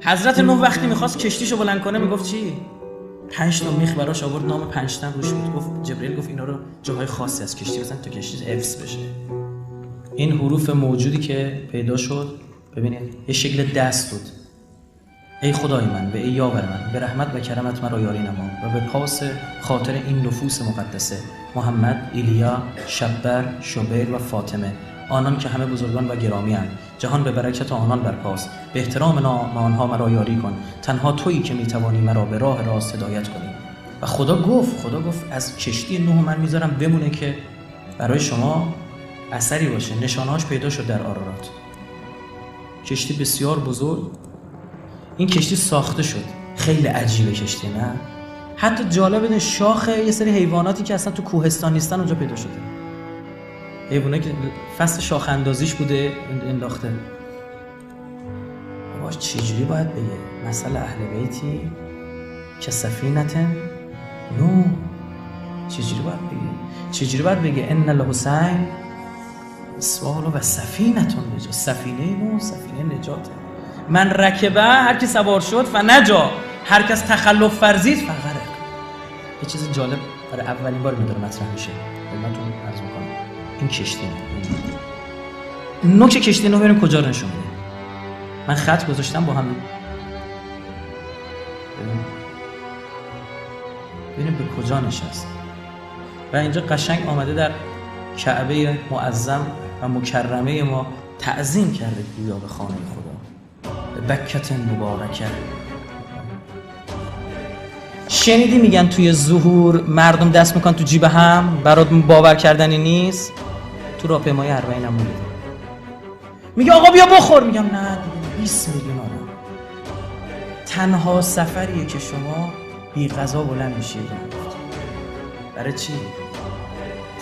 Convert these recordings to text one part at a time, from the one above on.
حضرت نوح وقتی میخواست کشتیشو بلند کنه میگفت چی؟ 5 تا میخ براش آورد، نام 5 تا روش بود. گفت جبرئیل گفت اینا رو جاهای خاصی از کشتی بزن تا کشتی حفظ بشه. این حروف موجودی که پیدا شد، ببینید یه شکل دست بود. ای خدای من و ای یاور من، به رحمت و کرمت مرا یاری نما و به پاس خاطر این نفوس مقدسه محمد، ایلیا، شبر، شبیر و فاطمه، آنان که همه بزرگان و گرامی اند، جهان به برکت آنان برپاس، به احترام نام آنها مرا یاری کن، تنها تویی که میتوانی مرا به راه راست هدایت کنی. و خدا گفت از کشتی نوح من میذارم بمونه که برای شما اثری باشه. نشانهاش پیدا شد در آرارات. کشتی بسیار بزرگ. این کشتی ساخته شد. خیلی عجیبه کشتی، نه؟ حتی جالب بدین شاخ یه سری حیواناتی که اصلا تو کوهستان نیستن اونجا پیدا شده. حیوانایی که فصل شاخ اندازیش بوده انداخته. باش چجوری باید بگه؟ مثل اهل بیتی که سفینتن نو. چجوری باید بگه ان الحسین سوال و سفینتون نجات، سفینه نو، سفینه نجاته. من رکبه، هر کی سوار شد فنجا، هر کس تخلف فرزید فغرق. یه چیز جالب برای اولین بار میداره مطرح میشه خدمتتون عرض میکنم. این کشتی نوک کشتی نو ببینیم کجا رو نشون میده. من خط گذاشتم با هم، ببینیم به کجا نشست. و اینجا قشنگ آمده در کعبه معظم و مکرمه ما تعظیم کرده گویا به خانه خدا، به بکت مبارکه. شنیدی میگن توی ظهور مردم دست میکنن تو جیب هم؟ برات باور کردنی نیست؟ تو راهپیمایی 40 هم میگه آقا بیا بخور، میگم نه دیگه 20 میلیون آدم. تنها سفریه که شما بی غذا بلند میشید. برای چی؟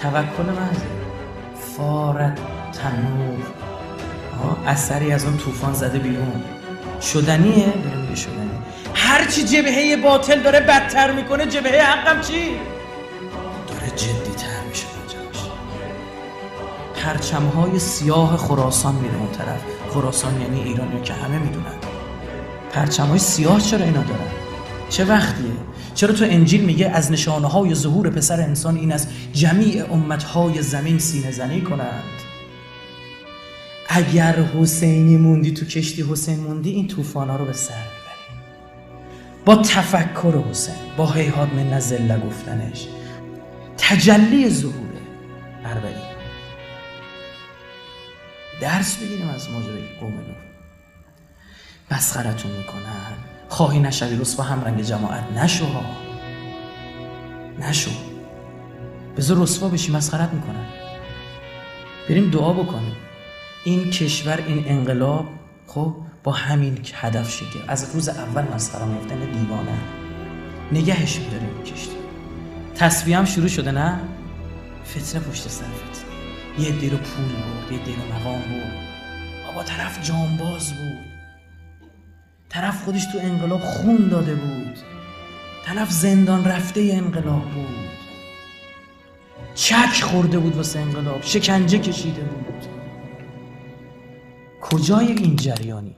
توکل محض. فارت تنور اثری از اون طوفان زده بیرون. شدنیه؟ داره میگه شدنیه. هرچی جبهه باطل داره بدتر میکنه، جبهه حقم چی؟ داره جدی تر میشه. پرچمهای سیاه خراسان میره اون طرف. خراسان یعنی ایران که همه میدونن. پرچمهای سیاه چرا اینا دارن؟ چه وقتیه؟ چرا تو انجیل میگه از نشانه‌های ظهور پسر انسان این است جمیع امتهای زمین سینه زنی کنند؟ اگر حسینی موندی تو کشتی حسین موندی، این طوفانا رو به سر میبری. با تفکر حسین، با هیهات من نزله گفتنش، تجلی ظهور 40. درس بگیریم از ماجرای قوم نوح. مسخرتون میکنن، خواهی نشوی رسوا هم رنگ جماعت نشو. بذار رسوا بشی، مسخرت میکنن. بریم دعا بکنیم این کشور، این انقلاب خب با همین هدف شکل از روز اول مسخره میفتن. دیوانه نگهش می‌داریم کشتی. تصفیه هم شروع شده، نه؟ فتنه پشت سر فتنه. یه عده رو پول بود، یه عده رو مقام بود. بابا طرف جانباز بود، طرف خودش تو انقلاب خون داده بود، طرف زندان رفته انقلاب بود، چک خورده بود واسه انقلاب، شکنجه کشیده بود. کجای این جریانی؟